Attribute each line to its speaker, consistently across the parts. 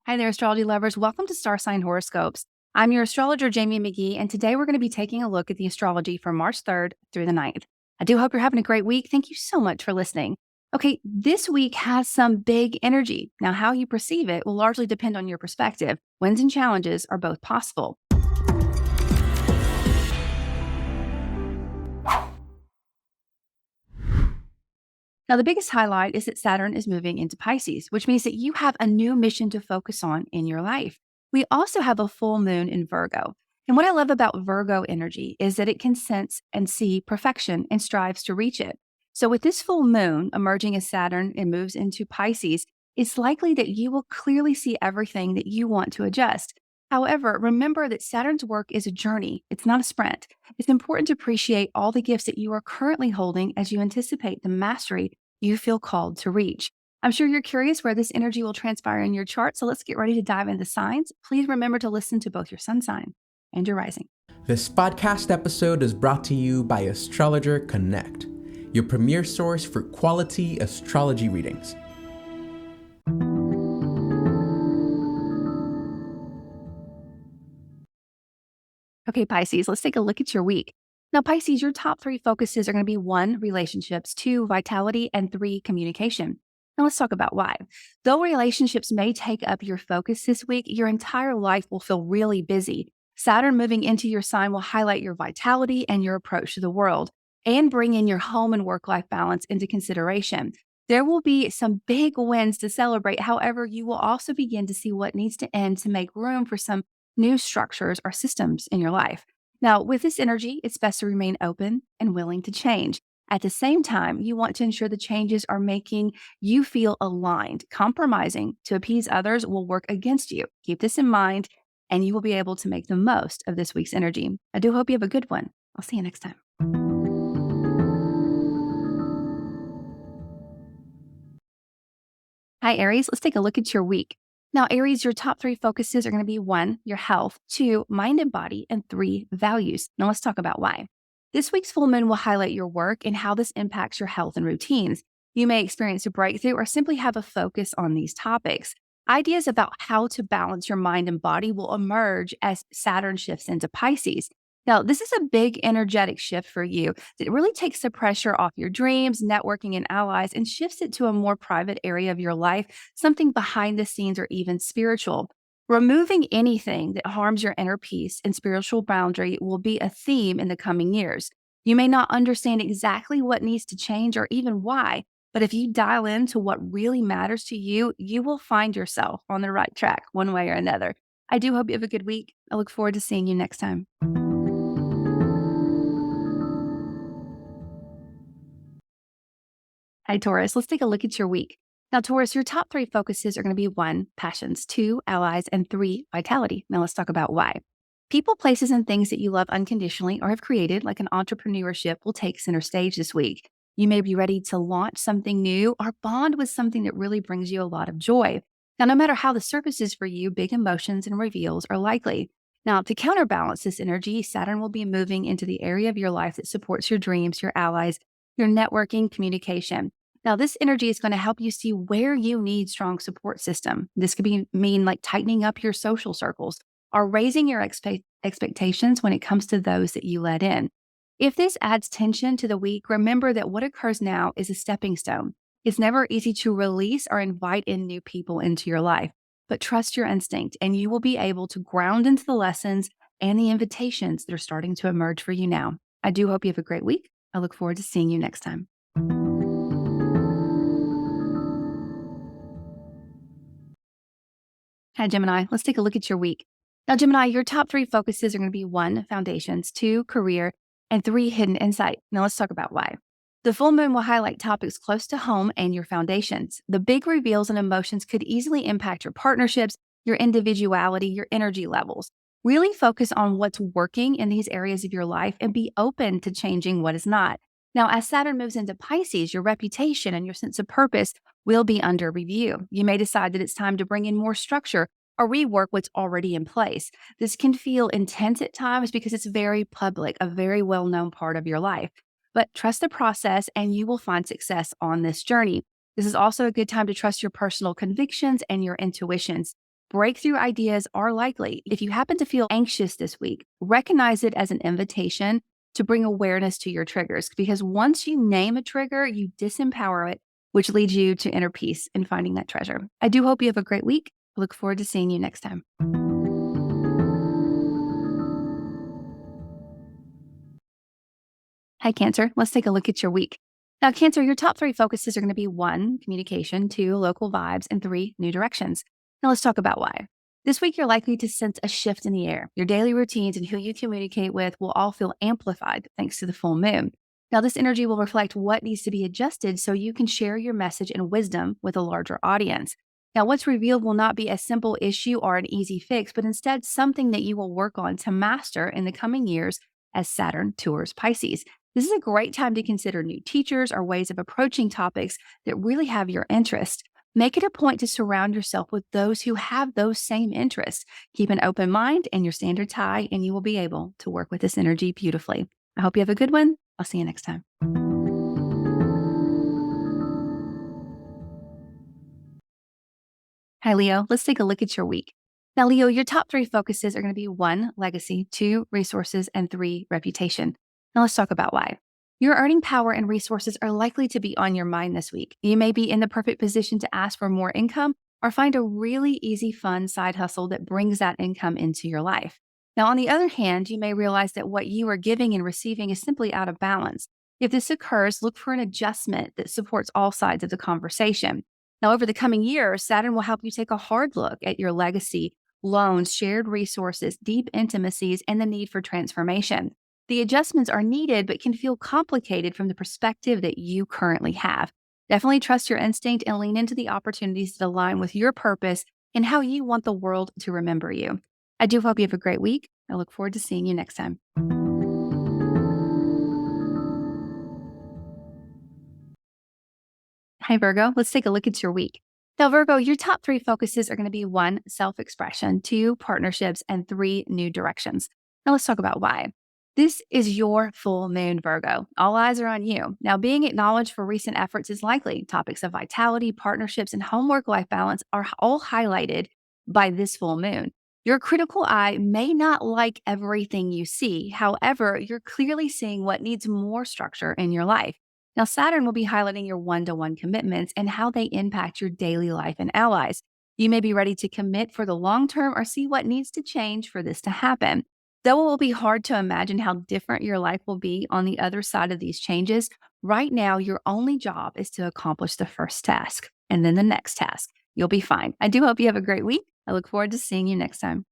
Speaker 1: Hi there, astrology lovers. Welcome to Star Sign Horoscopes. I'm your astrologer, Jaime Magee, and today we're going to be taking a look at the astrology for March 3rd through the 9th. I do hope you're having a great week. Thank you so much for listening. Okay, this week has some big energy. Now, how you perceive it will largely depend on your perspective. Wins and challenges are both possible. Now, the biggest highlight is that Saturn is moving into Pisces, which means that you have a new mission to focus on in your life. We also have a full moon in Virgo. And what I love about Virgo energy is that it can sense and see perfection and strives to reach it. So, with this full moon emerging as Saturn and moves into Pisces, it's likely that you will clearly see everything that you want to adjust. However, remember that Saturn's work is a journey, it's not a sprint. It's important to appreciate all the gifts that you are currently holding as you anticipate the mastery you feel called to reach. I'm sure you're curious where this energy will transpire in your chart, so let's get ready to dive into signs. Please remember to listen to both your sun sign and your rising.
Speaker 2: This podcast episode is brought to you by Astrologer Connect, your premier source for quality astrology readings.
Speaker 1: Okay, Pisces, let's take a look at your week. Now, Pisces, your top three focuses are going to be 1, relationships, 2, vitality, and 3, communication. Now, let's talk about why. Though relationships may take up your focus this week, your entire life will feel really busy. Saturn moving into your sign will highlight your vitality and your approach to the world and bring in your home and work life balance into consideration. There will be some big wins to celebrate. However, you will also begin to see what needs to end to make room for some new structures or systems in your life. Now, with this energy, it's best to remain open and willing to change. At the same time, you want to ensure the changes are making you feel aligned. Compromising to appease others will work against you. Keep this in mind, and you will be able to make the most of this week's energy. I do hope you have a good one. I'll see you next time. Hi, Aries. Let's take a look at your week. Now, Aries, your top three focuses are going to be 1, your health, 2, mind and body, and 3, values. Now, let's talk about why. This week's full moon will highlight your work and how this impacts your health and routines. You may experience a breakthrough or simply have a focus on these topics. Ideas about how to balance your mind and body will emerge as Saturn shifts into Pisces. Now, this is a big energetic shift for you that really takes the pressure off your dreams, networking, and allies and shifts it to a more private area of your life, something behind the scenes or even spiritual. Removing anything that harms your inner peace and spiritual boundary will be a theme in the coming years. You may not understand exactly what needs to change or even why, but if you dial into what really matters to you, you will find yourself on the right track one way or another. I do hope you have a good week. I look forward to seeing you next time. Hi, Taurus. Let's take a look at your week. Now, Taurus, your top three focuses are going to be 1, passions, 2, allies, and 3, vitality. Now, let's talk about why. People, places, and things that you love unconditionally or have created, like an entrepreneurship, will take center stage this week. You may be ready to launch something new or bond with something that really brings you a lot of joy. Now, no matter how the surface is for you, big emotions and reveals are likely. Now, to counterbalance this energy, Saturn will be moving into the area of your life that supports your dreams, your allies, your networking, communication. Now, this energy is going to help you see where you need strong support system. This could mean like tightening up your social circles or raising your expectations when it comes to those that you let in. If this adds tension to the week, remember that what occurs now is a stepping stone. It's never easy to release or invite in new people into your life, but trust your instinct and you will be able to ground into the lessons and the invitations that are starting to emerge for you now. I do hope you have a great week. I look forward to seeing you next time. Hi, Gemini. Let's take a look at your week. Now, Gemini, your top three focuses are going to be 1, foundations, 2, career, and 3, hidden insight. Now, let's talk about why. The full moon will highlight topics close to home and your foundations. The big reveals and emotions could easily impact your partnerships, your individuality, your energy levels. Really focus on what's working in these areas of your life and be open to changing what is not. Now, as Saturn moves into Pisces, your reputation and your sense of purpose will be under review. You may decide that it's time to bring in more structure or rework what's already in place. This can feel intense at times because it's very public, a very well-known part of your life. But trust the process and you will find success on this journey. This is also a good time to trust your personal convictions and your intuitions. breakthrough ideas are likely. If you happen to feel anxious this week, recognize it as an invitation to bring awareness to your triggers, because once you name a trigger, you disempower it, which leads you to inner peace and finding that treasure. I do hope you have a great week. I look forward to seeing you next time. Hi, Cancer. Let's take a look at your week. Now, Cancer, your top 3 focuses are going to be 1, communication, 2, local vibes, and 3, new directions. Now, let's talk about why. This week, you're likely to sense a shift in the air. Your daily routines and who you communicate with will all feel amplified thanks to the full moon. Now, this energy will reflect what needs to be adjusted so you can share your message and wisdom with a larger audience. Now, what's revealed will not be a simple issue or an easy fix, but instead something that you will work on to master in the coming years as Saturn tours Pisces. This is a great time to consider new teachers or ways of approaching topics that really have your interest. Make it a point to surround yourself with those who have those same interests. Keep an open mind and your standards high, and you will be able to work with this energy beautifully. I hope you have a good one. I'll see you next time. Hi, Leo. Let's take a look at your week. Now, Leo, your top 3 focuses are going to be 1, legacy, 2, resources, and 3, reputation. Now, let's talk about why. Your earning power and resources are likely to be on your mind this week. You may be in the perfect position to ask for more income or find a really easy, fun side hustle that brings that income into your life. Now, on the other hand, you may realize that what you are giving and receiving is simply out of balance. If this occurs, look for an adjustment that supports all sides of the conversation. Now, over the coming years, Saturn will help you take a hard look at your legacy, loans, shared resources, deep intimacies, and the need for transformation. The adjustments are needed, but can feel complicated from the perspective that you currently have. Definitely trust your instinct and lean into the opportunities that align with your purpose and how you want the world to remember you. I do hope you have a great week. I look forward to seeing you next time. Hi, Virgo. Let's take a look at your week. Now, Virgo, your top 3 focuses are going to be 1, self-expression, 2, partnerships, and 3, new directions. Now, let's talk about why. This is your full moon, Virgo. All eyes are on you. Now, being acknowledged for recent efforts is likely. Topics of vitality, partnerships, and homework-life balance are all highlighted by this full moon. Your critical eye may not like everything you see. However, you're clearly seeing what needs more structure in your life. Now, Saturn will be highlighting your one-to-one commitments and how they impact your daily life and allies. You may be ready to commit for the long term or see what needs to change for this to happen. Though it will be hard to imagine how different your life will be on the other side of these changes, right now, your only job is to accomplish the first task and then the next task. You'll be fine. I do hope you have a great week. I look forward to seeing you next time.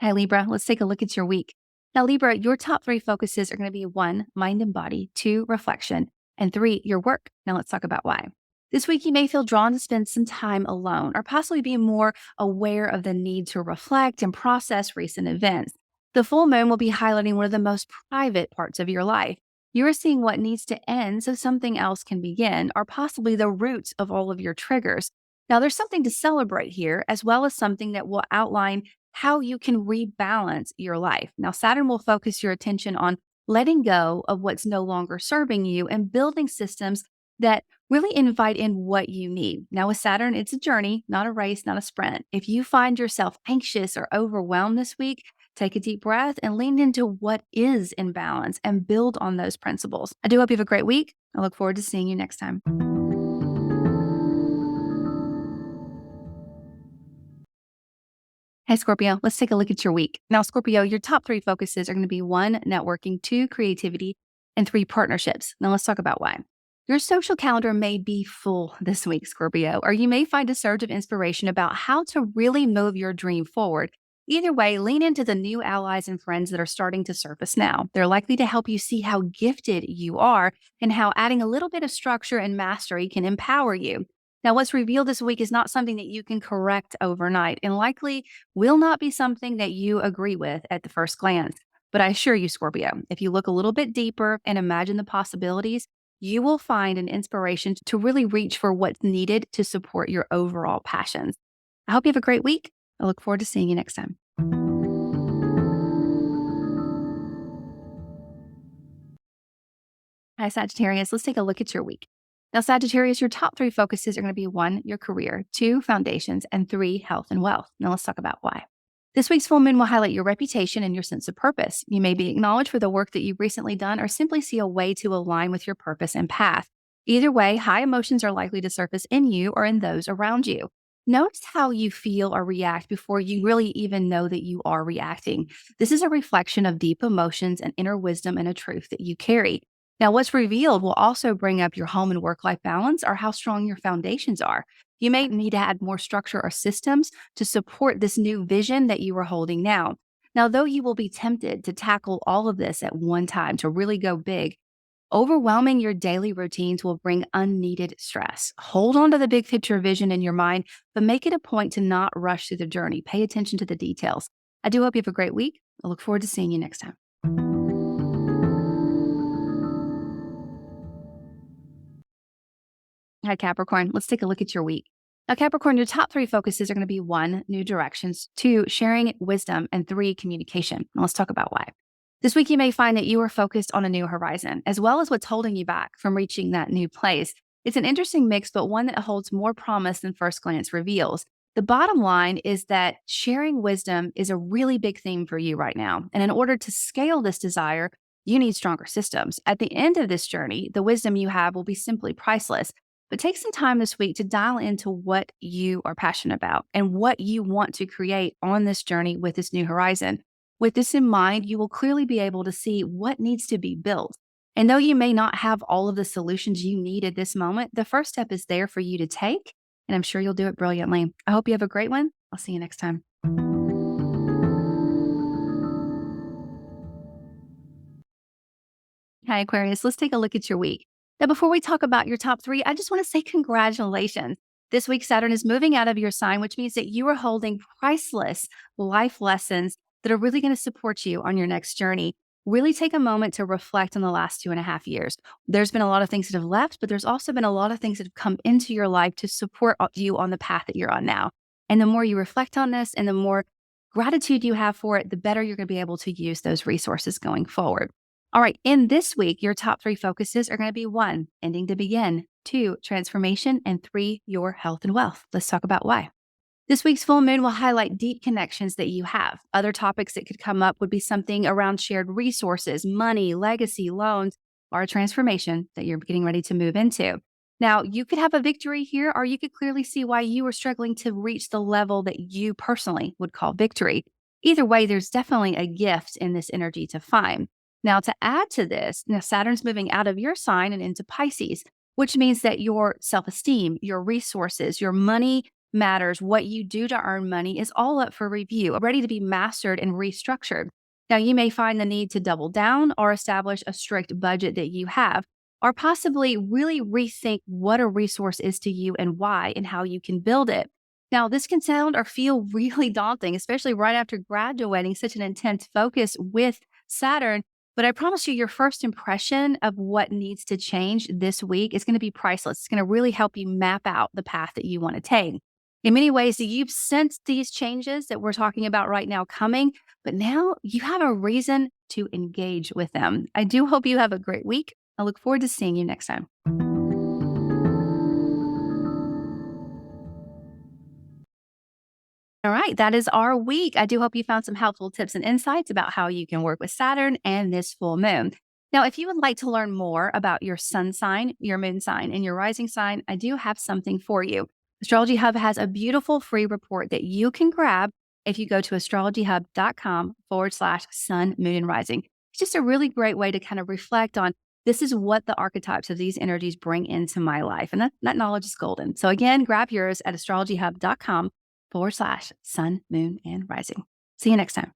Speaker 1: Hi, Libra. Let's take a look at your week. Now, Libra, your top 3 focuses are going to be 1, mind and body, 2, reflection, and 3, your work. Now, let's talk about why. This week, you may feel drawn to spend some time alone or possibly be more aware of the need to reflect and process recent events. The full moon will be highlighting one of the most private parts of your life. You are seeing what needs to end so something else can begin, or possibly the roots of all of your triggers. Now, there's something to celebrate here, as well as something that will outline how you can rebalance your life. Now, Saturn will focus your attention on letting go of what's no longer serving you and building systems that really invite in what you need. Now, with Saturn, it's a journey, not a race, not a sprint. If you find yourself anxious or overwhelmed this week, take a deep breath and lean into what is in balance and build on those principles. I do hope you have a great week. I look forward to seeing you next time. Hey, Scorpio, let's take a look at your week. Now, Scorpio, your top 3 focuses are going to be 1, networking, 2, creativity, and 3, partnerships. Now, let's talk about why. Your social calendar may be full this week, Scorpio, or you may find a surge of inspiration about how to really move your dream forward. Either way, lean into the new allies and friends that are starting to surface now. They're likely to help you see how gifted you are and how adding a little bit of structure and mastery can empower you. Now, what's revealed this week is not something that you can correct overnight and likely will not be something that you agree with at the first glance. But I assure you, Scorpio, if you look a little bit deeper and imagine the possibilities, you will find an inspiration to really reach for what's needed to support your overall passions. I hope you have a great week. I look forward to seeing you next time. Hi, Sagittarius. Let's take a look at your week. Now, Sagittarius, your top 3 focuses are going to be 1, your career, 2, foundations, and 3, health and wealth. Now, let's talk about why. This week's full moon will highlight your reputation and your sense of purpose. You may be acknowledged for the work that you've recently done or simply see a way to align with your purpose and path. Either way, high emotions are likely to surface in you or in those around you. Notice how you feel or react before you really even know that you are reacting. This is a reflection of deep emotions and inner wisdom and a truth that you carry. Now, what's revealed will also bring up your home and work-life balance or how strong your foundations are. You may need to add more structure or systems to support this new vision that you are holding now. Now, though you will be tempted to tackle all of this at one time to really go big, overwhelming your daily routines will bring unneeded stress. Hold on to the big picture vision in your mind, but make it a point to not rush through the journey. Pay attention to the details. I do hope you have a great week. I look forward to seeing you next time. Hi, Capricorn. Let's take a look at your week. Now, Capricorn, your top 3 focuses are going to be 1, new directions, 2, sharing wisdom, and 3, communication. Now, let's talk about why. This week, you may find that you are focused on a new horizon, as well as what's holding you back from reaching that new place. It's an interesting mix, but one that holds more promise than first glance reveals. The bottom line is that sharing wisdom is a really big theme for you right now. And in order to scale this desire, you need stronger systems. At the end of this journey, the wisdom you have will be simply priceless. But take some time this week to dial into what you are passionate about and what you want to create on this journey with this new horizon. With this in mind, you will clearly be able to see what needs to be built. And though you may not have all of the solutions you need at this moment, the first step is there for you to take, and I'm sure you'll do it brilliantly. I hope you have a great one. I'll see you next time. Hi, Aquarius. Let's take a look at your week. Now, before we talk about your top 3, I just want to say congratulations. This week, Saturn is moving out of your sign, which means that you are holding priceless life lessons that are really going to support you on your next journey. Really take a moment to reflect on the last 2.5 years. There's been a lot of things that have left, but there's also been a lot of things that have come into your life to support you on the path that you're on now. And the more you reflect on this and the more gratitude you have for it, the better you're going to be able to use those resources going forward. All right, in this week, your top 3 focuses are going to be 1, ending to begin, 2, transformation, and 3, your health and wealth. Let's talk about why. This week's full moon will highlight deep connections that you have. Other topics that could come up would be something around shared resources, money, legacy, loans, or a transformation that you're getting ready to move into. Now, you could have a victory here, or you could clearly see why you are struggling to reach the level that you personally would call victory. Either way, there's definitely a gift in this energy to find. Now, to add to this, Saturn's moving out of your sign and into Pisces, which means that your self-esteem, your resources, your money matters, what you do to earn money is all up for review, ready to be mastered and restructured. Now, you may find the need to double down or establish a strict budget that you have, or possibly really rethink what a resource is to you and why and how you can build it. Now, this can sound or feel really daunting, especially right after graduating such an intense focus with Saturn. But I promise you, your first impression of what needs to change this week is going to be priceless. It's going to really help you map out the path that you want to take. In many ways, you've sensed these changes that we're talking about right now coming, but now you have a reason to engage with them. I do hope you have a great week. I look forward to seeing you next time. All right, that is our week. I do hope you found some helpful tips and insights about how you can work with Saturn and this full moon. Now, if you would like to learn more about your sun sign, your moon sign, and your rising sign, I do have something for you. Astrology Hub has a beautiful free report that you can grab if you go to astrologyhub.com/sun, moon, and rising. It's just a really great way to kind of reflect on this is what the archetypes of these energies bring into my life. And that knowledge is golden. So again, grab yours at astrologyhub.com/sun, moon, and rising. See you next time.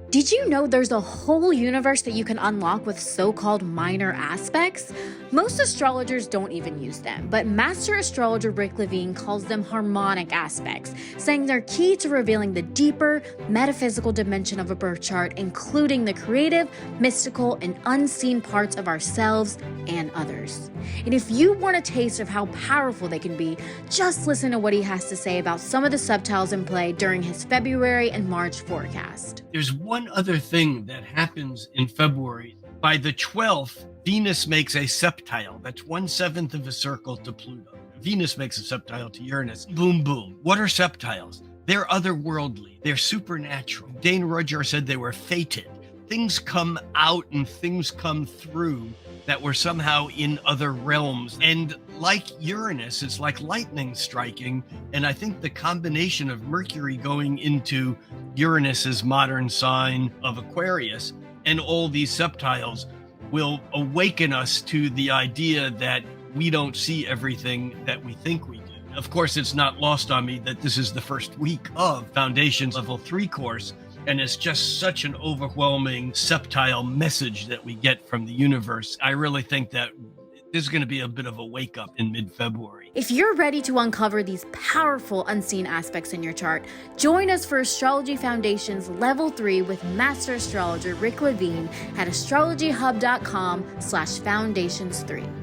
Speaker 3: Did you know there's a whole universe that you can unlock with so-called minor aspects? Most astrologers don't even use them, but Master Astrologer Rick Levine calls them harmonic aspects, saying they're key to revealing the deeper, metaphysical dimension of a birth chart, including the creative, mystical, and unseen parts of ourselves and others. And if you want a taste of how powerful they can be, just listen to what he has to say about some of the subtitles in play during his February and March forecast.
Speaker 4: There's one other thing that happens in February. By the 12th, Venus makes a septile. That's 1/7 of a circle to Pluto. Venus makes a septile to Uranus. Boom, boom. What are septiles? They're otherworldly. They're supernatural. Dane Rudger said they were fated. Things come out and things come through that were somehow in other realms. And like Uranus, it's like lightning striking. And I think the combination of Mercury going into Uranus's modern sign of Aquarius and all these septiles will awaken us to the idea that we don't see everything that we think we do. Of course, it's not lost on me that this is the first week of Foundations Level 3 course, and it's just such an overwhelming septile message that we get from the universe. I really think that this is going to be a bit of a wake up in mid-February.
Speaker 3: If you're ready to uncover these powerful unseen aspects in your chart, join us for Astrology Foundations Level 3 with Master Astrologer Rick Levine at astrologyhub.com/foundations3.